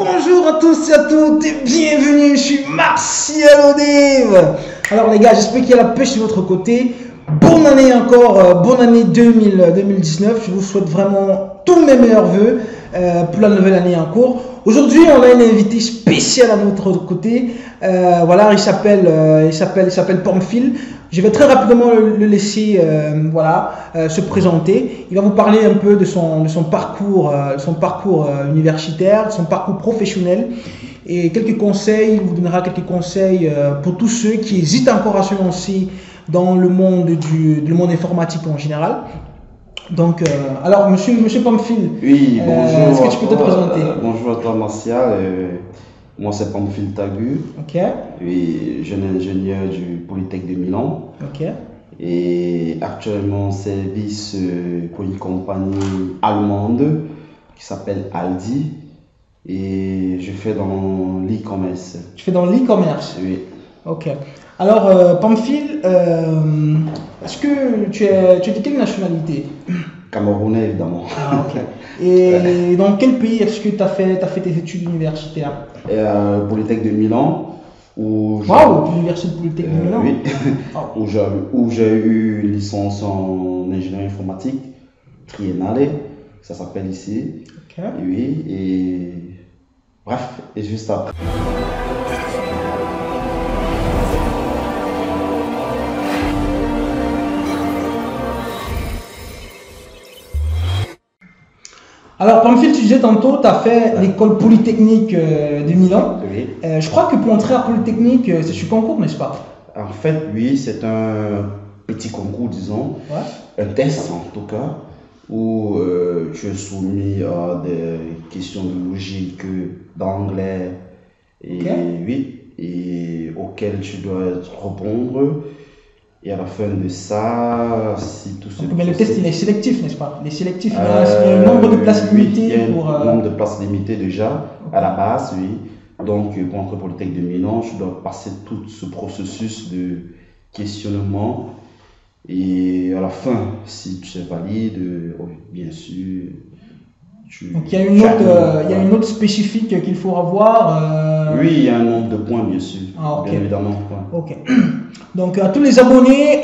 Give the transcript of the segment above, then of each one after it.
Bonjour à tous et à toutes et bienvenue, je suis Martial Odive. Alors les gars, j'espère qu'il y a la pêche de votre côté. Bonne année encore, bonne année 2019. Je vous souhaite vraiment tous mes meilleurs voeux pour la nouvelle année en cours. Aujourd'hui, on a une invitée spéciale à notre côté. Voilà, il s'appelle Pamphile. Je vais très rapidement le laisser se présenter. Il va vous parler un peu de son parcours, universitaire, de son parcours professionnel et quelques conseils. Il vous donnera quelques conseils pour tous ceux qui hésitent encore à se lancer dans le monde informatique en général. Donc, alors, monsieur Pamphile, oui, bonjour. Est-ce que tu peux te présenter? Bonjour à toi, Martial. Moi, c'est Pamphile Tagu. Ok. Oui, jeune ingénieur du Polytech de Milan. Ok. Et actuellement, service pour une compagnie allemande qui s'appelle Aldi. Et je fais dans l'e-commerce. Tu fais dans l'e-commerce? Oui. Ok. Alors, Pamphile, est-ce que tu es de quelle nationalité? Camerounais, évidemment. Ah, ok. Et dans quel pays est-ce que tu as fait tes études universitaires? Polytech de Milan. Waouh, l'université de Polytech de Milan. Oui, Oh. où j'ai eu licence en ingénierie informatique, triennale, ça s'appelle ici. Ok. Oui, et bref, et juste après. Alors, Pamphile, tu disais tantôt, tu as fait l'école polytechnique de Milan. Oui. Je crois que pour entrer à Polytechnique, c'est sur concours, n'est-ce pas? En fait, oui, c'est un petit concours, disons, un test en tout cas, où tu es soumis à des questions de logique, d'anglais, et oui, et auxquelles tu dois répondre. Et à la fin de ça, si tout se passe. Mais le test, il est sélectif, n'est-ce pas? Il est sélectif, il y a un nombre de places limitées. Oui, il y a un nombre de places limitées déjà, à la base, oui. Donc, pour entrer pour le Polytech de Milan, tu dois passer tout ce processus de questionnement. Et à la fin, si tu es valide, bien sûr, donc il y a une note spécifique qu'il faut avoir. Oui, il y a un nombre de points, bien sûr. Ah, ok. Bien évidemment. Ok. Donc à tous les abonnés,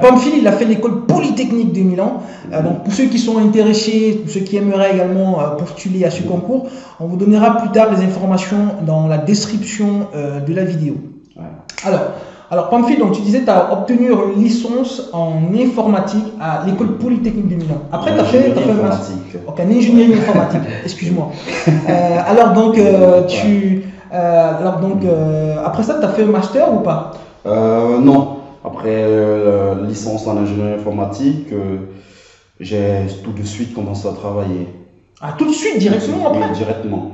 Pamphile, il a fait l'école polytechnique de Milan. Donc pour ceux qui sont intéressés, pour ceux qui aimeraient également postuler à ce concours, on vous donnera plus tard les informations dans la description de la vidéo. Ouais. Alors Pamphile, donc tu disais tu as obtenu une licence en informatique à l'école polytechnique de Milan. Après tu as fait un master en ingénierie informatique, excuse-moi. Après ça tu as fait un master ou pas? Non. Après licence en ingénierie informatique, j'ai tout de suite commencé à travailler. Ah, tout de suite, directement après? Oui, directement.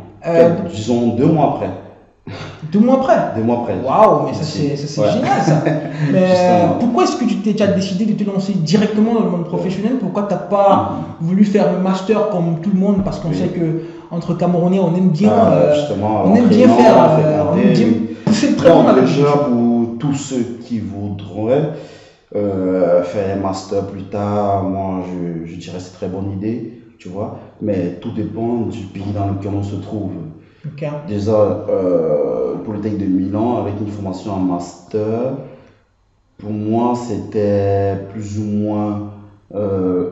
Disons 2 mois après. 2 mois après? 2 mois après. Waouh, mais ça c'est génial ça. Mais pourquoi est-ce que tu as décidé de te lancer directement dans le monde professionnel? Pourquoi tu n'as pas voulu faire le master comme tout le monde? Parce qu'on sait que entre Camerounais, on aime bien, pousser très loin. Déjà pour tous ceux qui voudraient faire un master plus tard, moi je dirais c'est une très bonne idée, tu vois. Mais tout dépend du pays dans lequel on se trouve. Okay. Déjà, le Polytech de Milan, avec une formation en master, pour moi, c'était plus ou moins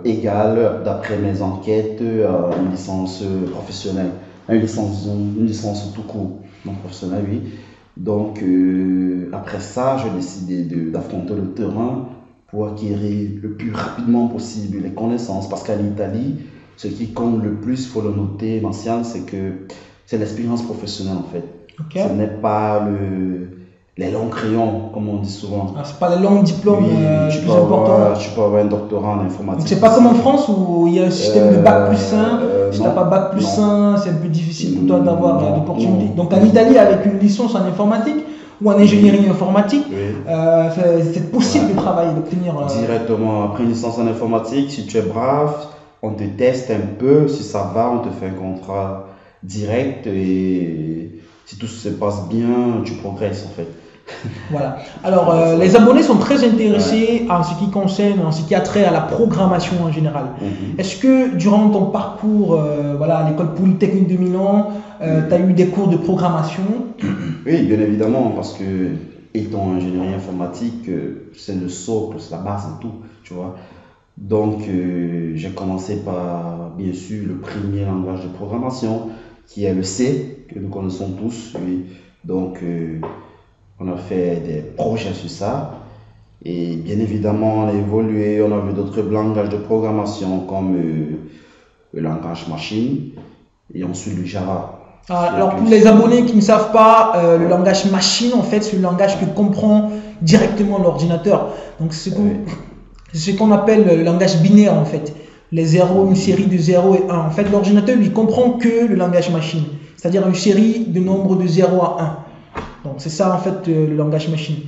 égal, d'après mes enquêtes, à une licence professionnelle. Une licence tout court, non professionnelle, oui. Donc, après ça, j'ai décidé d'affronter le terrain pour acquérir le plus rapidement possible les connaissances. Parce qu'en Italie, ce qui compte le plus, il faut le noter, Martial, c'est l'expérience professionnelle en fait. Okay. Ce n'est pas les longs crayons, comme on dit souvent. Ah, c'est pas les longs diplômes tu peux avoir un doctorat en informatique. Donc c'est pas comme en France où il y a un système de bac plus 1. Si tu n'as pas bac plus 1, c'est un peu difficile pour toi d'avoir l'opportunité. Donc en Italie, avec une licence en informatique ou en ingénierie informatique, c'est possible de travailler, d'obtenir. Directement, après une licence en informatique, si tu es brave, on te teste un peu. Si ça va, on te fait un contrat direct et si tout se passe bien, tu progresses en fait. Voilà. Alors, les abonnés sont très intéressés en ce qui concerne, en ce qui a trait à la programmation en général. Est-ce que durant ton parcours voilà, à l'école polytechnique de Milan, tu as eu des cours de programmation? Oui, bien évidemment, parce que étant ingénierie informatique, c'est le socle, c'est la base de tout, tu vois. Donc, j'ai commencé par, bien sûr, le premier langage de programmation, qui est le C, que nous connaissons tous. Oui. Donc, on a fait des projets sur ça. Et bien évidemment, on a évolué, on a vu d'autres langages de programmation comme le langage machine et ensuite le Java. Alors, pour les abonnés qui ne savent pas, le langage machine, en fait, c'est le langage que comprend directement l'ordinateur. Donc, c'est ce qu'on appelle le langage binaire, en fait. Les zéros, une série de 0 et 1. En fait, l'ordinateur, lui, comprend que le langage machine, c'est-à-dire une série de nombres de 0 à 1. Donc, c'est ça, en fait, le langage machine.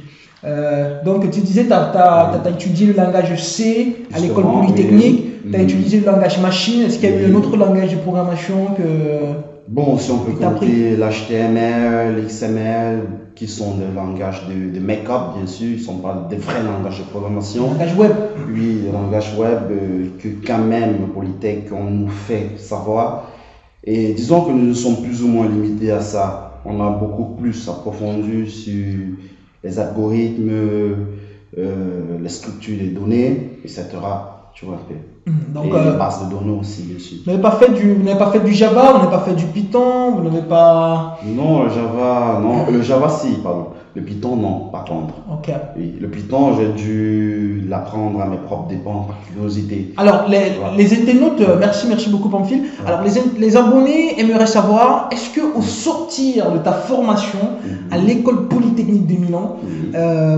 Donc, tu disais, tu as étudié le langage C à l'école polytechnique, tu as utilisé le langage machine. Est-ce qu'il y a eu un autre langage de programmation que... Bon, si on peut compter l'HTML, l'XML, qui sont des langages de make-up, bien sûr, ils ne sont pas des vrais langages de programmation. Le langage web. Oui, le langage web que quand même Polytech, on nous fait savoir. Et disons que nous sommes plus ou moins limités à ça. On a beaucoup plus approfondi sur les algorithmes, les structures des données, etc. Tu vois un peu. Donc, et les bases de données aussi, bien sûr. Vous n'avez pas fait du Java, vous n'avez pas fait du Python, vous n'avez pas... Non, le Java, non. Le Java, si, pardon. Le Python, non, par contre. Ok. Oui, le Python, j'ai dû l'apprendre à mes propres dépens, par curiosité. Alors, les internautes, merci beaucoup, Pamphile. Alors, les abonnés aimeraient savoir, est-ce qu'au sortir de ta formation à l'école polytechnique de Milan,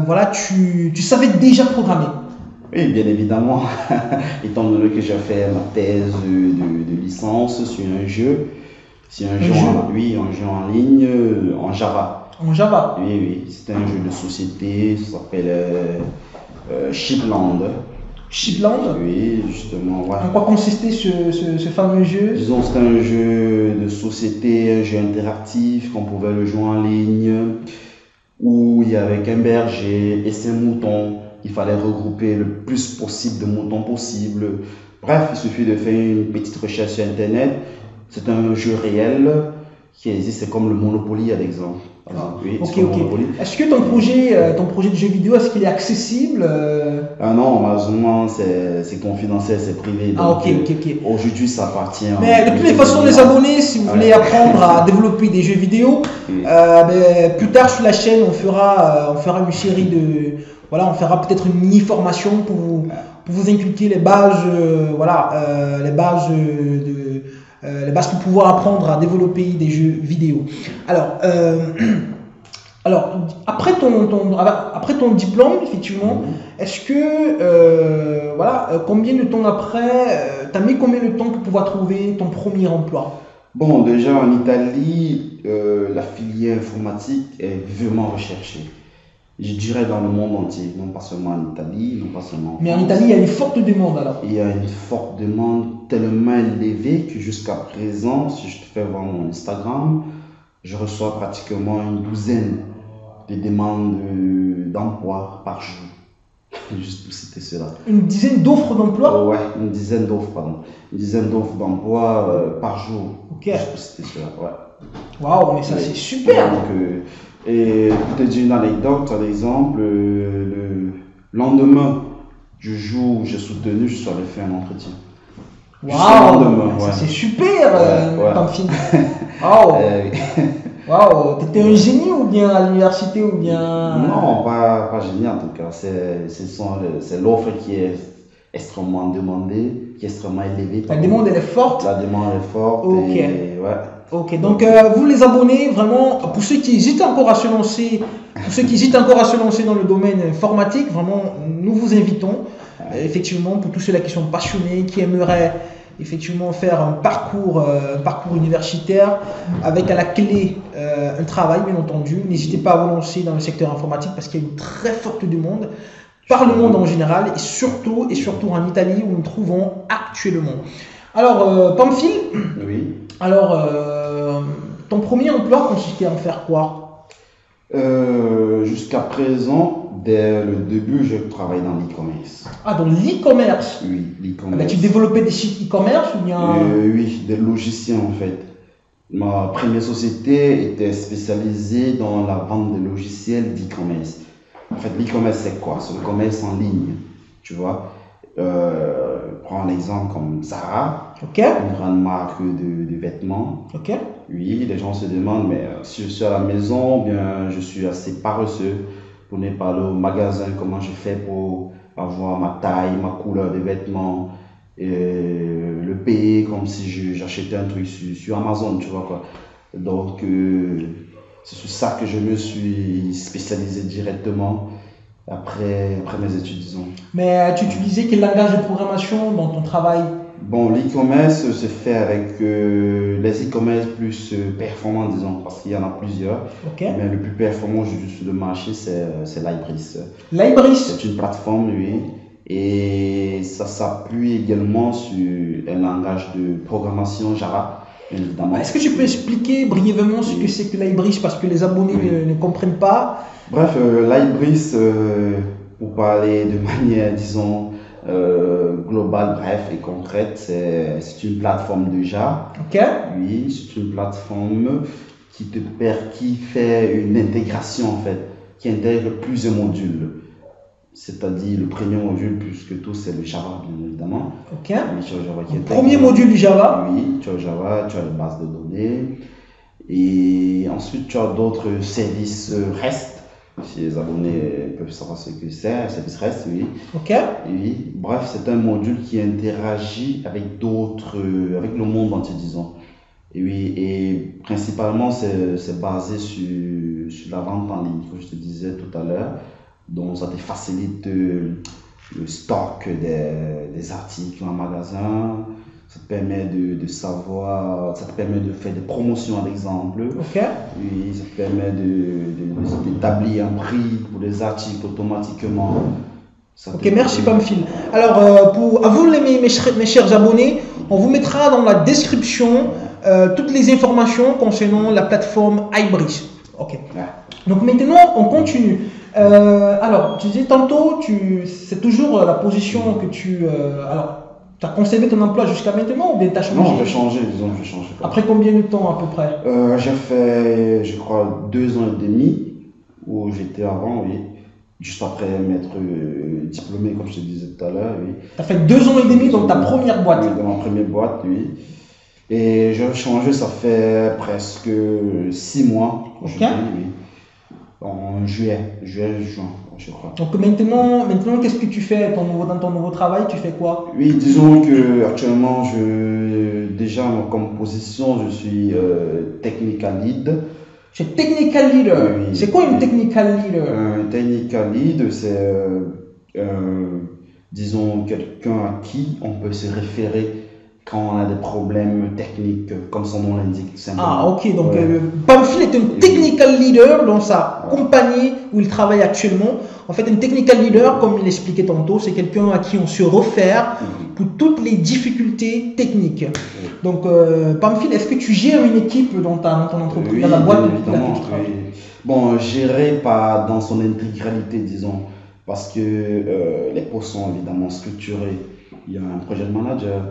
voilà, tu savais déjà programmer? Oui, bien évidemment, étant donné que j'ai fait ma thèse de licence sur un jeu, un jeu en ligne en Java. En Java? Oui, c'était un jeu de société, ça s'appelle Shipland. Shipland? Oui, justement. Ouais. En quoi consistait ce fameux jeu? Disons, c'était un jeu de société, un jeu interactif, qu'on pouvait le jouer en ligne, où il y avait un berger et ses moutons. Il fallait regrouper le plus possible de moutons possible. Bref, il suffit de faire une petite recherche sur Internet. C'est un jeu réel qui existe, c'est comme le Monopoly à l'exemple. Oui, ok. Est-ce que ton projet de jeu vidéo, est-ce qu'il est accessible? Non, malheureusement, c'est confidentiel, c'est privé. Donc, ok. Aujourd'hui, ça appartient. Mais de toutes les façons, les abonnés, si vous voulez apprendre à développer des jeux vidéo, plus tard sur la chaîne, on fera une série de... Voilà, on fera peut-être une mini-formation pour vous inculquer les bases, les bases pour pouvoir apprendre à développer des jeux vidéo. Alors, après ton diplôme, effectivement, est-ce que, combien de temps après, tu as mis combien de temps pour pouvoir trouver ton premier emploi? Bon, déjà en Italie, la filière informatique est vivement recherchée. Je dirais dans le monde entier, non pas seulement en Italie, non pas seulement en France. Mais en Italie, il y a une forte demande alors? Il y a une forte demande tellement élevée que jusqu'à présent, si je te fais voir mon Instagram, je reçois pratiquement une douzaine de demandes d'emploi par jour. Juste pour citer cela. Une dizaine d'offres d'emploi? Ouais, une dizaine d'offres, pardon. Une dizaine d'offres d'emploi par jour. Ok. Juste pour citer cela, ouais. Waouh, mais ça c'est super! Donc, et pour te dire une anecdote, par exemple, le lendemain du jour où j'ai soutenu, je suis allé faire un entretien. Waouh, ça c'est super, Pamphile. Waouh, waouh, t'étais un génie ou bien à l'université ou bien... Non, pas génie en tout cas. C'est l'offre qui est extrêmement demandée, qui est extrêmement élevée. La demande elle est forte? La demande est forte. Ok. Et, ouais. Ok, donc vous les abonnés, vraiment, pour ceux qui hésitent encore à se lancer, dans le domaine informatique, vraiment, nous vous invitons, effectivement, pour tous ceux-là qui sont passionnés, qui aimeraient effectivement faire un parcours universitaire avec à la clé un travail, bien entendu. N'hésitez pas à vous lancer dans le secteur informatique parce qu'il y a une très forte demande par le monde en général et surtout en Italie où nous nous trouvons actuellement. Alors, Pamphile, oui. Alors, ton premier emploi consistait à en faire quoi? Jusqu'à présent, dès le début, je travaille dans l'e-commerce. Ah, dans l'e-commerce. Oui, Ah, l'e-commerce. ben, tu développais des sites e-commerce ou bien... Oui, des logiciels en fait. Ma première société était spécialisée dans la vente de logiciels d'e-commerce. En fait, l'e-commerce, c'est quoi? C'est le commerce en ligne, tu vois. Prends l'exemple comme Zara, Ok, une grande marque de vêtements. ok. Oui, les gens se demandent, mais si je suis à la maison, bien, je suis assez paresseux pour ne pas aller au magasin, comment je fais pour avoir ma taille, ma couleur de vêtements, et le payer comme si j'achetais un truc sur Amazon, tu vois quoi. Donc, c'est sur ça que je me suis spécialisé directement après mes études, disons. Mais tu utilisais quel langage de programmation dans ton travail? Bon, l'e-commerce se fait avec les e-commerce plus performants, disons, parce qu'il y en a plusieurs. Ok. Mais le plus performant aujourd'hui sur le marché, c'est Libris. Libris. C'est une plateforme, oui, et ça s'appuie également sur un langage de programmation Java, bien évidemment. Est-ce que tu peux expliquer brièvement ce que c'est que Libris parce que les abonnés ne comprennent pas? Bref, Libris, pour parler de manière, disons, globale, bref et concrète, c'est une plateforme de Java. Ok. Oui, c'est une plateforme qui fait une intégration en fait, qui intègre plusieurs modules. C'est-à-dire le premier module, plus que tout, c'est le Java, bien évidemment. Ok. Oui, tu as Java qui Le intègre- premier module du Java. Oui, tu as Java, tu as les bases de données. Et ensuite, tu as d'autres services REST. Si les abonnés peuvent savoir ce que c'est, un service REST, oui. Ok. Oui. Bref, c'est un module qui interagit avec d'autres, avec le monde entier, disons. Et oui, et principalement, c'est basé sur la vente en ligne, comme je te disais tout à l'heure. Donc, ça te facilite le stock des articles en magasin. Ça te permet de savoir, ça te permet de faire des promotions, par exemple. Ok. Oui, ça te permet d'établir un prix pour les articles automatiquement. Ok, merci Pamphile. Alors, à vous mes chers abonnés, on vous mettra dans la description toutes les informations concernant la plateforme Ibris. Ok. Ouais. Donc maintenant, on continue. Alors, tu disais tantôt, c'est toujours la position que tu... alors, tu as conservé ton emploi jusqu'à maintenant ou bien tu as changé? Non, je vais changer, disons, je vais changer. Après combien de temps à peu près? J'ai fait, je crois, 2 ans et demi où j'étais avant, oui. Juste après m'être diplômé, comme je te disais tout à l'heure, oui. Tu as fait 2 ans et demi dans ta première boîte? Oui, dans ma première boîte, oui. Et j'ai changé, ça fait presque 6 mois. Ok. Oui. En juin, je crois. Donc maintenant qu'est-ce que tu fais dans ton nouveau travail? Tu fais quoi? Oui, disons que actuellement, déjà comme position, je suis technical lead. C'est technical leader. Oui. C'est quoi une technical leader? Un technical lead, c'est, disons, quelqu'un à qui on peut se référer quand on a des problèmes techniques, comme son nom l'indique simplement. Ah, ok. Donc, Ouais. Pamphile est un technical leader dans sa compagnie où il travaille actuellement. En fait, un technical leader, comme il expliquait tantôt, c'est quelqu'un à qui on se réfère pour toutes les difficultés techniques. Donc, Pamphile, est-ce que tu gères une équipe dans ton entreprise, Oui, dans la boîte bien dans laquelle évidemment, tu travailles? oui. Bon, gérer pas dans son intégralité, disons, parce que les postes sont évidemment structurés. Il y a un project manager,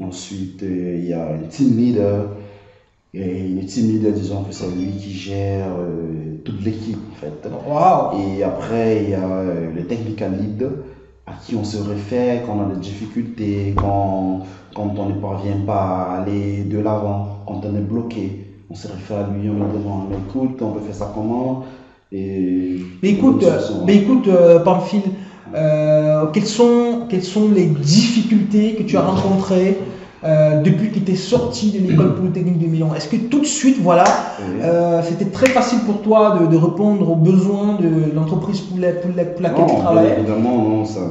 ensuite il y a un team leader, et le team leader, disons que c'est lui qui gère toute l'équipe en fait. Wow. Et après, il y a le technical lead à qui on se réfère quand on a des difficultés, quand on ne parvient pas à aller de l'avant, quand on est bloqué. On se réfère à lui, on lui demande, mais écoute, on peut faire ça comment? Et Mais écoute, Pamphile, quelles sont les difficultés que tu as rencontrées depuis que tu es sorti de l'école polytechnique de Milan? Est-ce que tout de suite, voilà, c'était très facile pour toi de répondre aux besoins de l'entreprise pour laquelle tu travaillais? Évidemment, non, ça,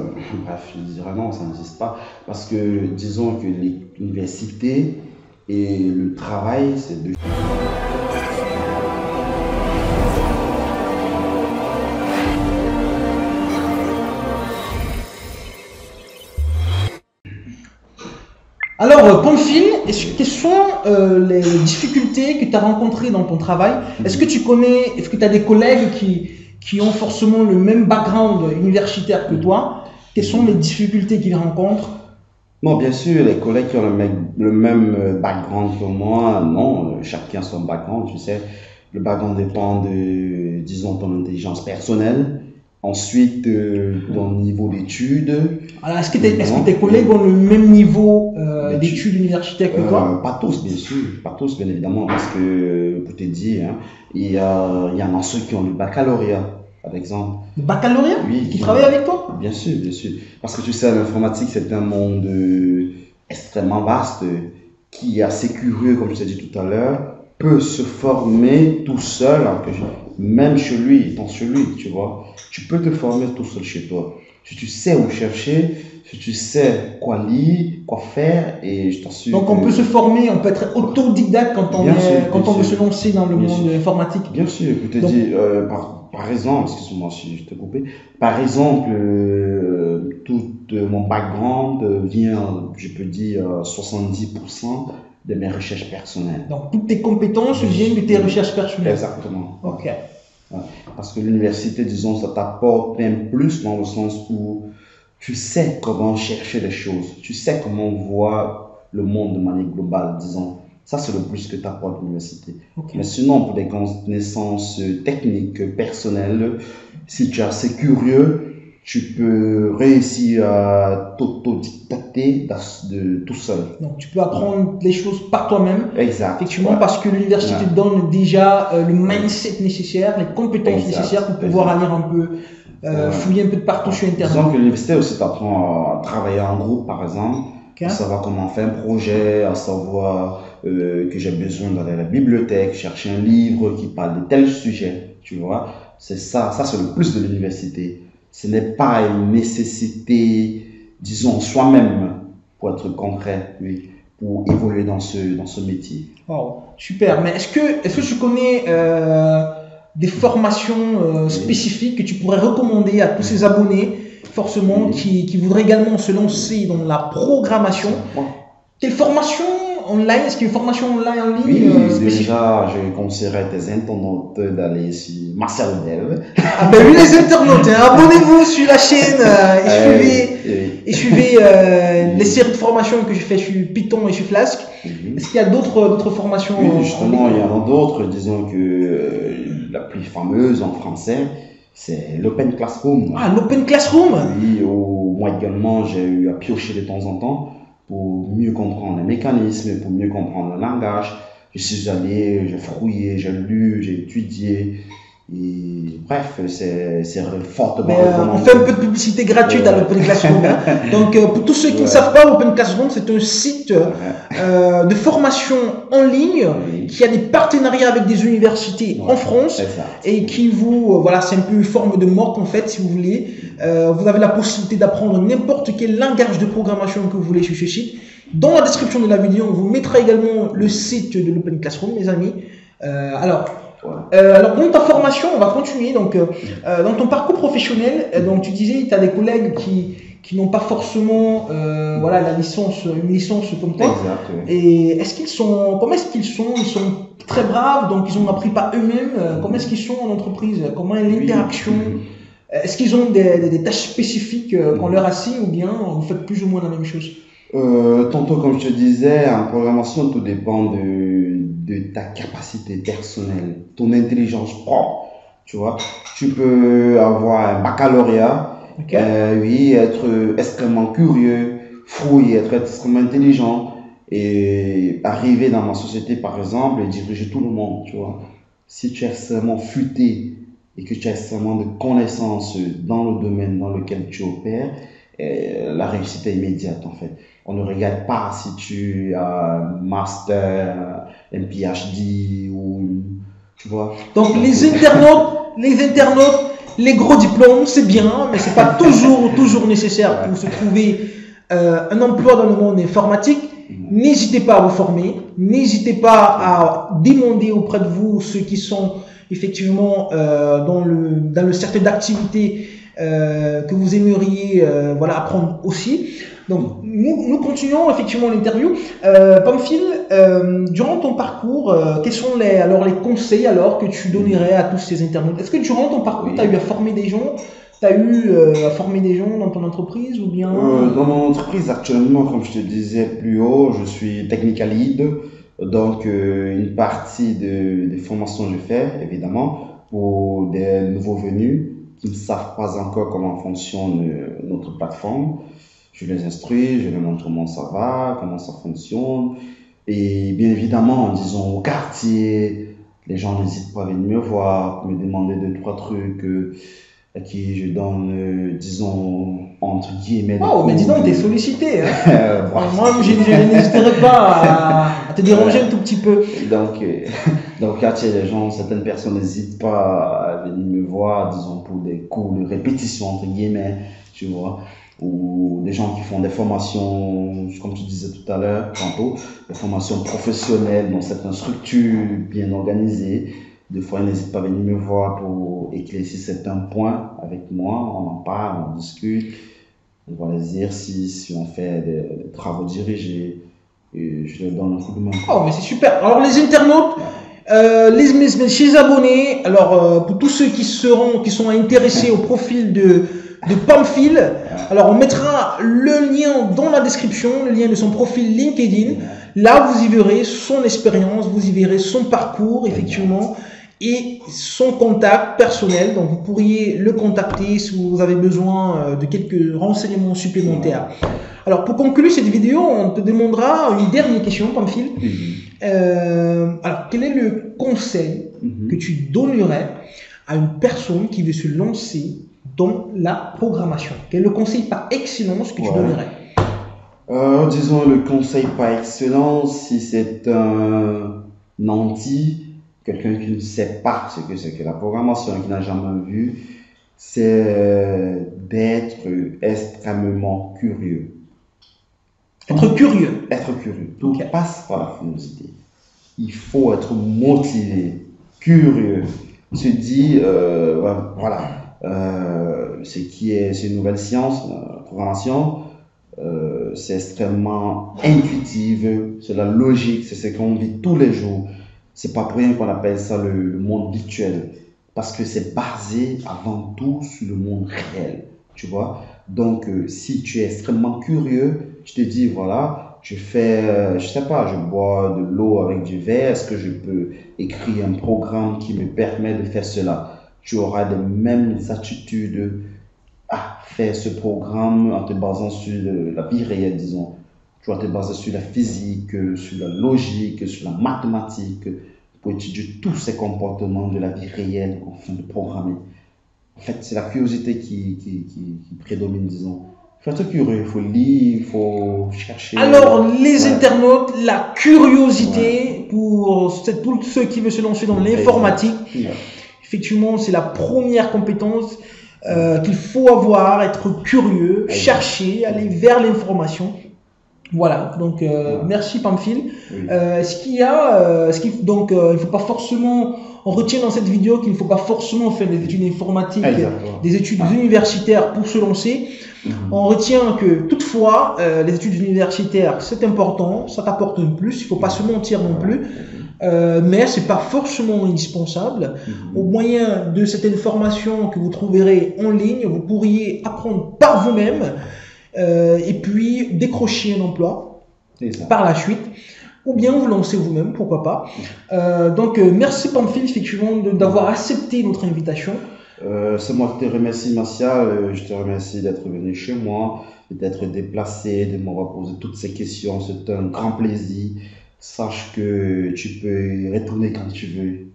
bref, je dirais non, ça n'existe pas. Parce que disons que l'université et le travail, c'est deux. Alors, Pamphile, quelles sont les difficultés que tu as rencontrées dans ton travail? Est-ce que tu connais, est-ce que tu as des collègues qui ont forcément le même background universitaire que toi? Quelles sont les difficultés qu'ils rencontrent? Non, bien sûr, les collègues qui ont le même background que moi, non, chacun a son background, tu sais. Le background dépend de, disons, ton intelligence personnelle. Ensuite, ton niveau d'études. Alors, est-ce que tes collègues ont le même niveau d'études universitaires que toi? Pas tous, bien sûr, pas tous, bien évidemment, parce que, pour te dire, hein, il y en a ceux qui ont le baccalauréat, par exemple. Le baccalauréat? Oui, Qui travaillent avec toi? bien sûr, bien sûr. Parce que tu sais, l'informatique, c'est un monde extrêmement vaste qui est assez curieux, comme je t'ai dit tout à l'heure, peut se former tout seul, même chez lui, étant chez lui, tu vois. Tu peux te former tout seul chez toi. Si tu sais où chercher, si tu sais quoi lire, quoi faire, et je t'assure. Donc on peut se former, on peut être autodidacte quand on veut se lancer dans le monde informatique. Bien sûr, je te dis, par exemple, excuse-moi si je t'ai coupé, par exemple, tout mon background vient, je peux dire, 70% de mes recherches personnelles. Donc toutes tes compétences viennent de tes recherches personnelles. Exactement. Ok. Ouais. Parce que l'université, disons, ça t'apporte même plus dans le sens où tu sais comment chercher les choses, tu sais comment voir le monde de manière globale, disons. Ça, c'est le plus que t'apporte l'université. Okay. Mais sinon, pour des connaissances techniques, personnelles, si tu es assez curieux, tu peux réussir à t'autodidacter de tout seul. Donc, tu peux apprendre les choses par toi-même. Exact. Effectivement, parce que l'université te donne déjà le mindset nécessaire, les compétences nécessaires pour pouvoir aller un peu, fouiller un peu de partout sur Internet. Disons que l'université aussi t'apprend à travailler en groupe, par exemple, à savoir comment faire un projet, à savoir que j'ai besoin d'aller à la bibliothèque, chercher un livre qui parle de tel sujet, tu vois. C'est ça c'est le plus de l'université. Ce n'est pas une nécessité, disons, soi-même, pour être concret, oui, pour évoluer dans ce métier. Wow, super. Mais est-ce que tu connais des formations spécifiques que tu pourrais recommander à tous ces abonnés, forcément, qui voudraient également se lancer dans la programmation? Quelle formation online? Est-ce qu'il y a une formation online en ligne? Oui, déjà, je conseillerais tes internautes d'aller sur Martial Odève. Ah ben oui, les internautes, hein, abonnez-vous sur la chaîne et suivez les séries de formations que je fais sur Python et sur Flask. Est-ce qu'il y a d'autres formations? Oui, justement, il y en a d'autres. Disons que la plus fameuse en français, c'est l'Open Classroom. Ah, l'Open Classroom? Oui, moi également, j'ai eu à piocher de temps en temps pour mieux comprendre les mécanismes, pour mieux comprendre le langage. Je suis allé, j'ai fouillé, j'ai lu, j'ai étudié. Et bref, c'est fortement recommandé. On fait un peu de publicité gratuite à l'Open Classroom. Hein. Donc, pour tous ceux qui ne savent pas, l'Open Classroom, c'est un site de formation en ligne qui a des partenariats avec des universités en France et qui vous, voilà, c'est un peu une forme de mock en fait, si vous voulez. Vous avez la possibilité d'apprendre n'importe quel langage de programmation que vous voulez sur ce site. Dans la description de la vidéo, on vous mettra également le site de l'Open Classroom, mes amis. Alors, dans ta formation, on va continuer. Donc, dans ton parcours professionnel, donc tu disais, tu as des collègues qui n'ont pas forcément, voilà, une licence comme toi. Exact, oui. Et comment est-ce qu'ils sont? Ils sont très braves, donc ils ont appris par eux-mêmes. Comment est-ce qu'ils sont en entreprise? Comment est l'interaction? Est-ce qu'ils ont des tâches spécifiques qu'on leur assigne ou bien vous faites plus ou moins la même chose? Tantôt, comme je te disais, en programmation, tout dépend de ta capacité personnelle, ton intelligence propre. Tu vois, tu peux avoir un baccalauréat, oui, être extrêmement curieux, fouiller, être extrêmement intelligent et arriver dans ma société, par exemple, et diriger tout le monde. Tu vois, si tu es extrêmement futé et que tu as extrêmement de connaissances dans le domaine dans lequel tu opères, la réussite est immédiate en fait. On ne regarde pas si tu as un master, un PhD ou tu vois. Donc les internautes, les gros diplômes, c'est bien, mais c'est pas toujours nécessaire pour se trouver un emploi dans le monde informatique. N'hésitez pas à vous former, n'hésitez pas à demander auprès de vous ceux qui sont effectivement dans le cercle d'activité que vous aimeriez voilà, apprendre aussi. Donc, nous continuons effectivement l'interview. Pamphile, durant ton parcours, quels sont les conseils que tu donnerais à tous ces internautes? Est-ce que durant ton parcours, tu as eu à former des gens? Tu as eu à former des gens dans ton entreprise ou bien Dans mon entreprise, actuellement, comme je te disais plus haut, je suis technical lead. Donc, une partie des formations que je fais, évidemment, pour des nouveaux venus qui ne savent pas encore comment fonctionne notre plateforme. Je les instruis, je leur montre comment ça va, comment ça fonctionne. Et bien évidemment, disons, au quartier, les gens n'hésitent pas à venir me voir, me demander 2, 3 trucs à qui je donne, disons, entre guillemets. Oh, mais dis donc, t'es sollicité. Hein. Moi, je n'hésiterai pas à te déranger un tout petit peu. Donc, dans le quartier, les gens, certaines personnes n'hésitent pas à venir me voir, disons, pour des cours de répétition, entre guillemets, tu vois. Ou des gens qui font des formations, comme tu disais tout à l'heure, tantôt, des formations professionnelles dans certaines structures bien organisées. Des fois, ils n'hésitent pas à venir me voir pour éclaircir certains points avec moi. On en parle, on discute, on voit les exercices, on fait des travaux dirigés. Et je leur donne un coup de main. Oh, mais c'est super. Alors, les internautes, chez abonnés, alors pour tous ceux qui sont intéressés au profil de Pamphile, alors on mettra le lien dans la description, le lien de son profil LinkedIn. Là, vous y verrez son expérience, vous y verrez son parcours, effectivement, et son contact personnel. Donc, vous pourriez le contacter si vous avez besoin de quelques renseignements supplémentaires. Alors, pour conclure cette vidéo, on te demandera une dernière question, Pamphile. Alors, quel est le conseil que tu donnerais à une personne qui veut se lancer dans la programmation? Quel est le conseil par excellence que tu donnerais? Disons le conseil par excellence, si c'est un nanti, quelqu'un qui ne sait pas ce que c'est que la programmation, qui n'a jamais vu, c'est d'être extrêmement curieux. Être curieux. Être curieux. Tout passe par la curiosité. Il faut être motivé, curieux. Se dire, voilà, c'est une nouvelle science, la programmation, c'est extrêmement intuitive, c'est la logique, c'est ce qu'on vit tous les jours. C'est pas pour rien qu'on appelle ça le monde virtuel, parce que c'est basé avant tout sur le monde réel, tu vois. Donc, si tu es extrêmement curieux, tu te dis, voilà, je fais, je sais pas, je bois de l'eau avec du verre, est-ce que je peux écrire un programme qui me permet de faire cela? Tu auras les mêmes attitudes à faire ce programme en te basant sur la vie réelle, disons. Tu vas te baser sur la physique, sur la logique, sur la mathématique, pour étudier tous ces comportements de la vie réelle afin de programmer. En fait, c'est la curiosité qui prédomine, disons. Il faut être curieux, il faut lire, il faut chercher. Alors, les internautes, la curiosité pour ceux qui veulent se lancer dans l'informatique, effectivement, c'est la première compétence qu'il faut avoir, être curieux, chercher, aller vers l'information. Voilà, donc merci Pamphile. Donc il faut pas forcément, on retient dans cette vidéo qu'il ne faut pas forcément faire des études informatiques, des études universitaires pour se lancer. On retient que toutefois, les études universitaires, c'est important, ça t'apporte un plus, il faut pas se mentir non plus, mais c'est pas forcément indispensable. Au moyen de cette information que vous trouverez en ligne, vous pourriez apprendre par vous-même. Et puis décrocher un emploi par la suite, ou bien vous lancer vous-même, pourquoi pas. Donc merci Pamphile effectivement d'avoir accepté notre invitation. C'est moi qui te remercie, Martial. Je te remercie d'être venu chez moi, d'être déplacé, de m'avoir posé toutes ces questions. C'est un grand plaisir. Sache que tu peux retourner quand tu veux.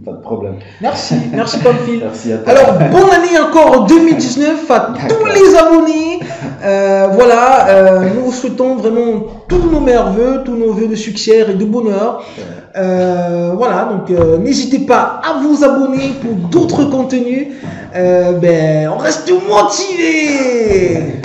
Pas de problème. Merci Pamphile. Merci à toi. Alors, bonne année encore 2019 à tous les abonnés. Nous vous souhaitons vraiment tous nos meilleurs vœux, tous nos vœux de succès et de bonheur. Donc n'hésitez pas à vous abonner pour d'autres contenus. On reste motivés.